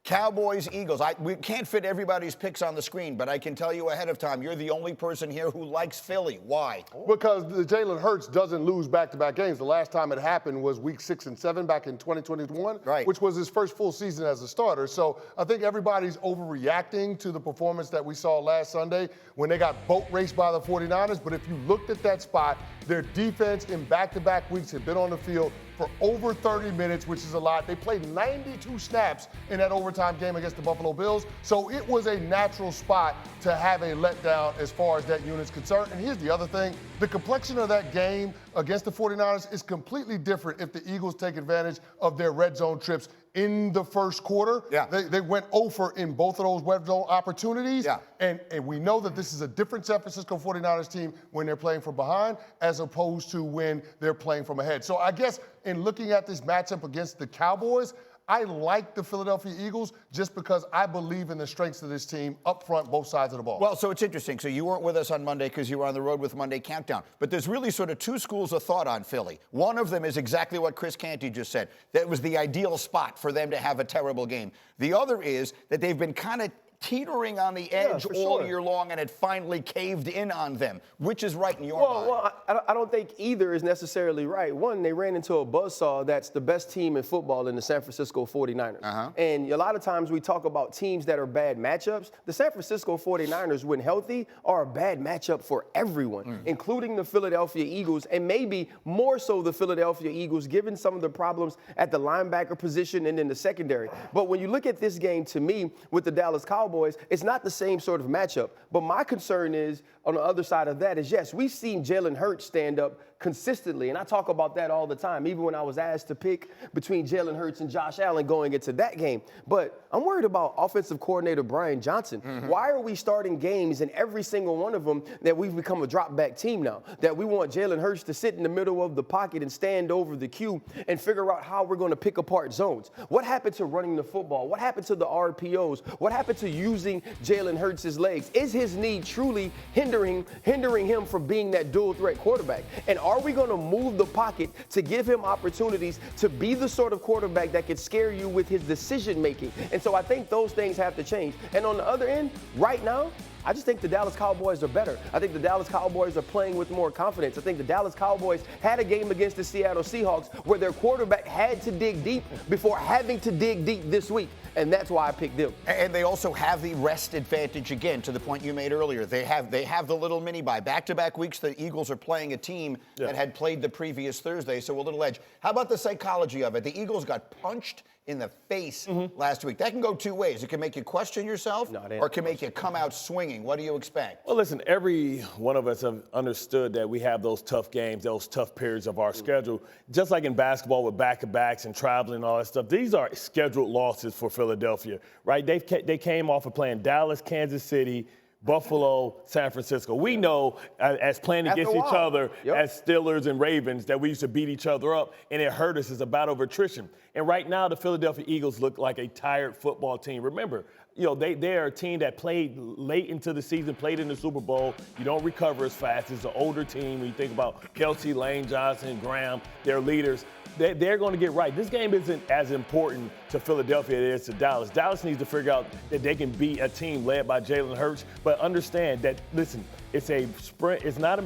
Cowboys, Eagles. We can't fit everybody's picks on the screen, but I can tell you ahead of time, you're the only person here who likes Philly. Why? Because Jalen Hurts doesn't lose back-to-back games. The last time it happened was week 6 and 7 back in 2021, right, which was his first full season as a starter. So I think everybody's overreacting to the performance that we saw last Sunday when they got boat raced by the 49ers. But if you looked at that spot, their defense in back-to-back weeks had been on the field for over 30 minutes, which is a lot. They played 92 snaps in that overtime game against the Buffalo Bills. So it was a natural spot to have a letdown as far as that unit's concerned. And here's the other thing. The complexion of that game against the 49ers is completely different if the Eagles take advantage of their red zone trips in the first quarter. Yeah. They went over in both of those red zone opportunities. Yeah. And we know that this is a different San Francisco 49ers team when they're playing from behind as opposed to when they're playing from ahead. So I guess in looking at this matchup against the Cowboys, I like the Philadelphia Eagles just because I believe in the strengths of this team up front, both sides of the ball. Well, so it's interesting. So you weren't with us on Monday because you were on the road with Monday Countdown. But there's really sort of two schools of thought on Philly. One of them is exactly what Chris Canty just said. That was the ideal spot for them to have a terrible game. The other is that they've been kind of teetering on the edge all year long, and it finally caved in on them. Which is right in your mind? Well, I don't think either is necessarily right. One, they ran into a buzzsaw that's the best team in football in the San Francisco 49ers. And a lot of times we talk about teams that are bad matchups. The San Francisco 49ers, when healthy, are a bad matchup for everyone, including the Philadelphia Eagles, and maybe more so the Philadelphia Eagles, given some of the problems at the linebacker position and in the secondary. But when you look at this game, to me, with the Dallas Cowboys, it's not the same sort of matchup. But my concern is, on the other side of that is, yes, we've seen Jalen Hurts stand up consistently, and I talk about that all the time, even when I was asked to pick between Jalen Hurts and Josh Allen going into that game. But I'm worried about offensive coordinator Brian Johnson. Why are we starting games in every single one of them that we've become a drop-back team now, that we want Jalen Hurts to sit in the middle of the pocket and stand over the queue and figure out how we're going to pick apart zones? What happened to running the football? What happened to the RPOs? What happened to using Jalen Hurts' legs? Is his knee truly hindering him from being that dual-threat quarterback? And are we going to move the pocket to give him opportunities to be the sort of quarterback that could scare you with his decision-making? And so I think those things have to change. And on the other end, right now, I just think the Dallas Cowboys are better. I think the Dallas Cowboys are playing with more confidence. I think the Dallas Cowboys had a game against the Seattle Seahawks where their quarterback had to dig deep before having to dig deep this week. And that's why I picked them. And they also have the rest advantage again, to the point you made earlier. They have the little mini bye. Back-to-back weeks, the Eagles are playing a team that had played the previous Thursday, so a little edge. How about the psychology of it? The Eagles got punched in the face last week. That can go two ways. It can make you question yourself, or it can make you come out swinging. What do you expect? Well, listen, every one of us have understood that we have those tough games, those tough periods of our schedule. Just like in basketball with back-to-backs and traveling and all that stuff, these are scheduled losses for Philadelphia, right? They came off of playing Dallas, Kansas City, Buffalo, San Francisco. We know, as playing against each other, as Steelers and Ravens, that we used to beat each other up, and it hurt us. It's a battle of attrition. And right now, the Philadelphia Eagles look like a tired football team. Remember, they're a team that played late into the season, played in the Super Bowl. You don't recover as fast. It's an older team. When you think about Kelsey, Lane Johnson, Graham, their leaders, they're going to get right. This game isn't as important to Philadelphia as it is to Dallas. Dallas needs to figure out that they can beat a team led by Jalen Hurts, but understand that, listen, it's a sprint. It's not a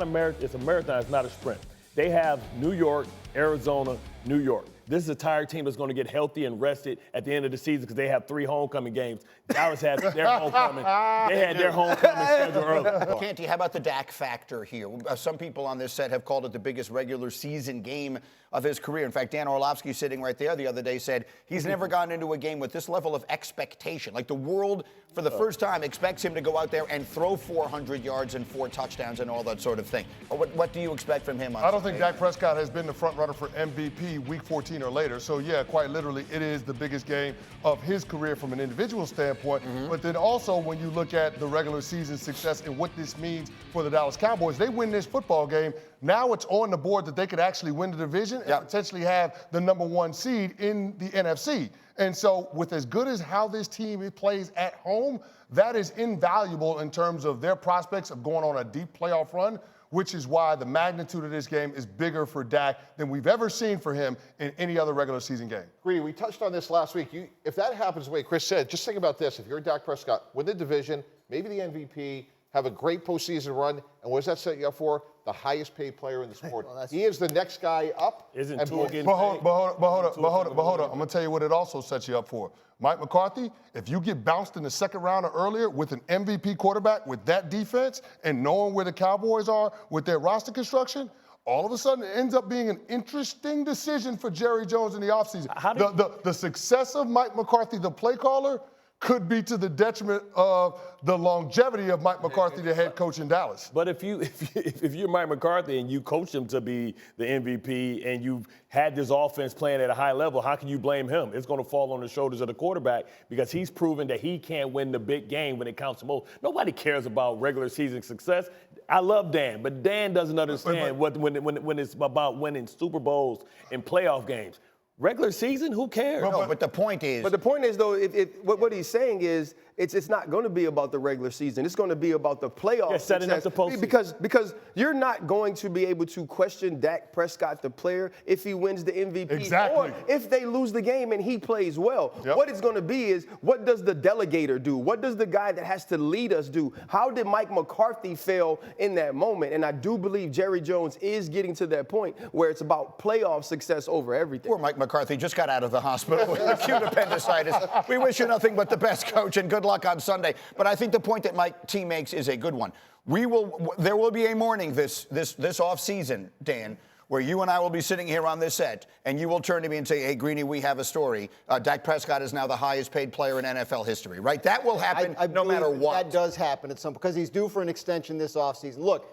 marathon. It's a marathon. It's not a sprint. They have New York, Arizona, New York. This is a tired team that's going to get healthy and rested at the end of the season because they have 3 homecoming games. Dallas had their homecoming. They had their homecoming schedule early. Canty, how about the Dak factor here? Some people on this set have called it the biggest regular season game of his career. In fact, Dan Orlovsky, sitting right there the other day, said he's never gotten into a game with this level of expectation. Like the world, for the first time, expects him to go out there and throw 400 yards and 4 touchdowns and all that sort of thing. What do you expect from him on I don't think Dak Prescott has been the front runner for MVP week 14 or later. So, yeah, quite literally, it is the biggest game of his career from an individual standpoint. But then also, when you look at the regular season success and what this means for the Dallas Cowboys, they win this football game. Now it's on the board that they could actually win the division and potentially have the #1 seed in the NFC. And so with as good as how this team plays at home, that is invaluable in terms of their prospects of going on a deep playoff run. which is why the magnitude of this game is bigger for Dak than we've ever seen for him in any other regular season game. Greedy, we touched on this last week. If that happens the way Chris said, just think about this. If you're Dak Prescott, win the division, maybe the MVP, have a great postseason run, and what does that set you up for? The highest paid player in the sport. He is the next guy up. Isn't Tua getting But paid? hold on. I'm going to tell you what it also sets you up for. Mike McCarthy, if you get bounced in the second round or earlier with an MVP quarterback with that defense and knowing where the Cowboys are with their roster construction, all of a sudden it ends up being an interesting decision for Jerry Jones in the offseason. The success of Mike McCarthy, the play caller, could be to the detriment of the longevity of Mike McCarthy, the head coach in Dallas. But if you're Mike McCarthy and you coach him to be the MVP and you've had this offense playing at a high level, how can you blame him? It's going to fall on the shoulders of the quarterback because he's proven that he can't win the big game when it counts the most. Nobody cares about regular season success. I love Dan, but Dan doesn't understand when it's about winning Super Bowls and playoff games. Regular season, who cares? No, but the point is. But the point is, though, what he's saying is it's not going to be about the regular season. It's going to be about the playoffs. Yeah, setting up the postseason. Because you're not going to be able to question Dak Prescott, the player, if he wins the MVP. Exactly. Or if they lose the game and he plays well. Yep. What it's going to be is, what does the delegator do? What does the guy that has to lead us do? How did Mike McCarthy fail in that moment? And I do believe Jerry Jones is getting to that point where it's about playoff success over everything. Poor Mike McCarthy just got out of the hospital with acute appendicitis. We wish you nothing but the best, Coach, and good luck on Sunday. But I think the point that Mike T makes is a good one. There will be a morning this off season, Dan, where you and I will be sitting here on this set, and you will turn to me and say, "Hey, Greeny, we have a story. Dak Prescott is now the highest paid player in NFL history." Right? That will happen no matter what. That does happen at some because he's due for an extension this offseason. Look.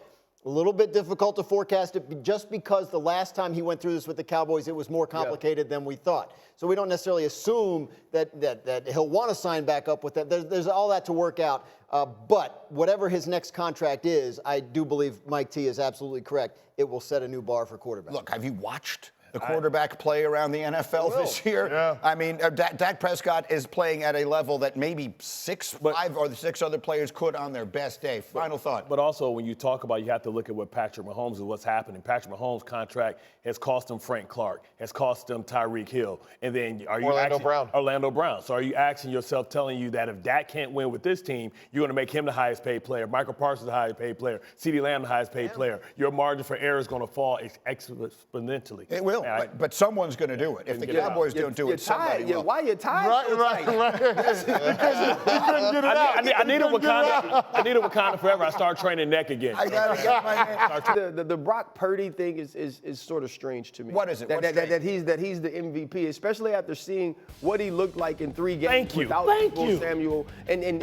A little bit difficult to forecast it just because the last time he went through this with the Cowboys, it was more complicated than we thought. So we don't necessarily assume that he'll want to sign back up with that. There's all that to work out. But whatever his next contract is, I do believe Mike T is absolutely correct. It will set a new bar for quarterbacks. Look, have you watched the quarterback play around the NFL this year? Yeah. I mean, Dak Prescott is playing at a level that maybe five or the six other players could on their best day. Final thought. But also, when you talk about, you have to look at what Patrick Mahomes is, what's happening. Patrick Mahomes' contract has cost him Frank Clark, has cost him Tyreek Hill, and then Orlando Brown. So are you asking yourself, telling you that if Dak can't win with this team, you're going to make him the highest paid player, Michael Parsons the highest paid player, CeeDee Lamb the highest paid player. Your margin for error is going to fall exponentially. It will, but someone's going to do it. If the Cowboys don't do it, somebody will. Why you tired? Right. Because he couldn't get it out. I need a Wakanda forever. I start training neck again. I got to get my man. The Brock Purdy thing is sort of strange to me. What is it? That he's the MVP, especially after seeing what he looked like in 3 games without Samuel. And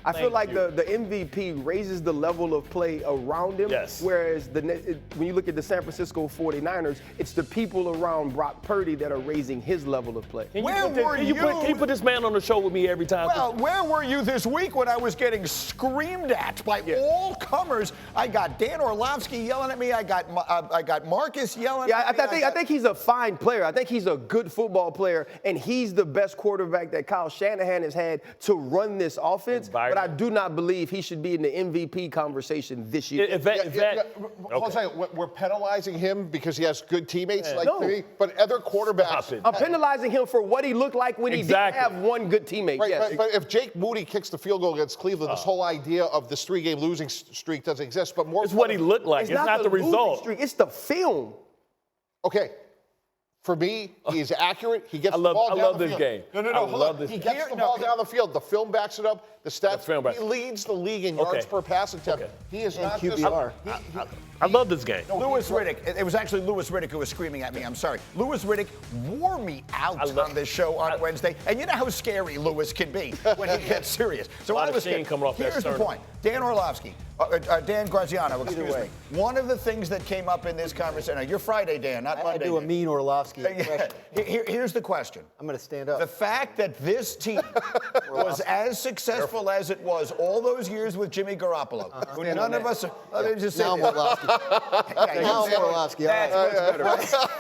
I feel like the MVP raises the level of play around him. Yes. Whereas when you look at the San Francisco 49ers, it's the people around Brock Purdy that are raising his level of play. Can you put this man on the show with me every time? Well, where were you this week when I was getting screamed at by all comers? I got Dan Orlovsky yelling at me. I got Marcus yelling at me. I think he's a fine player. I think he's a good football player, and he's the best quarterback that Kyle Shanahan has had to run this offense. But I do not believe he should be in the MVP conversation this year. Hold on a second. We're penalizing him because he has good teammates but other quarterbacks. I'm penalizing him for what he looked like when he didn't have one good teammate. Right, yes. but if Jake Moody kicks the field goal against Cleveland, this whole idea of this 3-game losing streak doesn't exist. But more, it's what he looked like. It's not the result. Streak, it's the film. Okay. For me, he's accurate. He gets the ball down the field. I love this game. He gets the ball down the field. The film backs it up. The stats. He leads the league in yards per pass attempt. He is not QBR. I love this game. Lewis Riddick. It was actually Lewis Riddick who was screaming at me. I'm sorry. Lewis Riddick wore me out on this show on Wednesday. And you know how scary Lewis can be when he gets serious. So I was coming off that Here's the point. Dan Orlovsky, Dan Graziano, excuse me. One of the things that came up in this conversation. Now, you're Friday, Dan, not Monday. I do a mean Orlovsky impression. Here's the question. I'm going to stand up. The fact that this team was as successful as it was all those years with Jimmy Garoppolo, who none of us. Let me just say now I'm Orlovsky. Now I'm Orlovsky. That's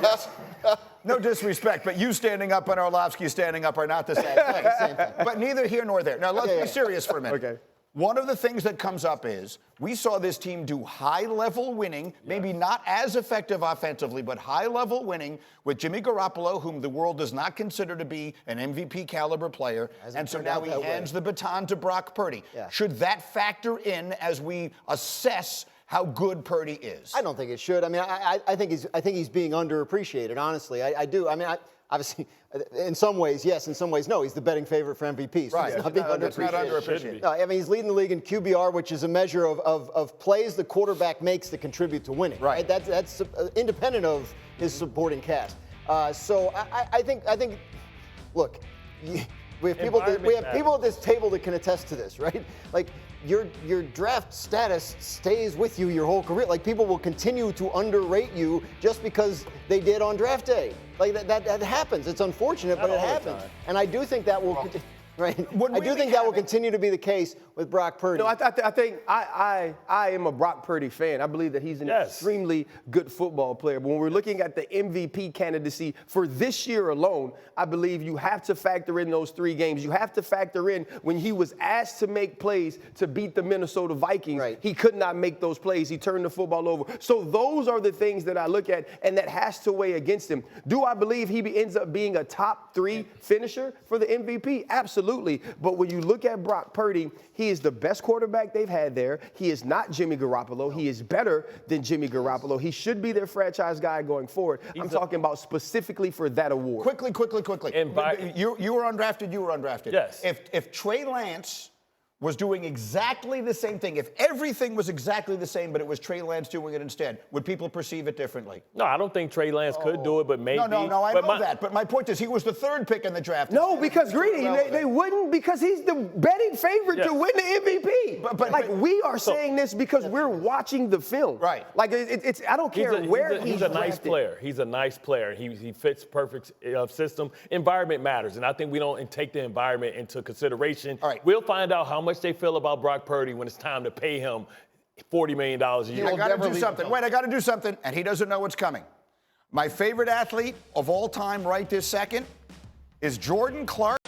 much better. No disrespect, but you standing up and Orlovsky standing up are not the same thing. But neither here nor there. Now, let's be serious for a minute. Okay. one of the things that comes up is we saw this team do high-level winning, maybe not as effective offensively, but high-level winning with Jimmy Garoppolo, whom the world does not consider to be an MVP caliber player. And so now he hands the baton to Brock Purdy. Yeah. Should that factor in as we assess how good Purdy is? I don't think it should. I mean, I think he's being underappreciated, honestly. I do. I mean, obviously, in some ways, yes. In some ways, no. He's the betting favorite for MVP. So Right. he's not being It's not underappreciated. underappreciated. No, I mean, he's leading the league in QBR, which is a measure of plays the quarterback makes that contribute to winning. Right. That's independent of his supporting cast. So I think. Look, we have people at this table that can attest to this, right? Like your draft status stays with you your whole career. Like people will continue to underrate you just because they did on draft day. Like that happens. It's unfortunate, but it happens. And I do think that will. Right. I do think that will continue to be the case with Brock Purdy. No, I think I am a Brock Purdy fan. I believe that he's an extremely good football player. But when we're looking at the MVP candidacy for this year alone, I believe you have to factor in those 3 games. You have to factor in when he was asked to make plays to beat the Minnesota Vikings. Right. He could not make those plays. He turned the football over. So those are the things that I look at, and that has to weigh against him. Do I believe he ends up being a top 3 finisher for the MVP? Absolutely. But when you look at Brock Purdy, he is the best quarterback they've had there. He is not Jimmy Garoppolo. He is better than Jimmy Garoppolo. He should be their franchise guy going forward. I'm talking about specifically for that award. Quickly. And You were undrafted. You were undrafted. Yes. If Trey Lance was doing exactly the same thing, if everything was exactly the same, but it was Trey Lance doing it instead, would people perceive it differently? No, I don't think Trey Lance could do it, but maybe. No, I know that. But my point is he was the 3rd pick in the draft. No, because Greedy, they wouldn't, because he's the betting favorite to win the MVP. But we are saying this because we're watching the film. Right. Like it's I don't care where he's a nice player. He's a nice player. He fits perfect system. Environment matters, and I think we don't take the environment into consideration. All right. We'll find out how much they feel about Brock Purdy when it's time to pay him $40 million a year. I got to do something. Wait, I got to do something, and he doesn't know what's coming. My favorite athlete of all time right this second is Jordan Clark.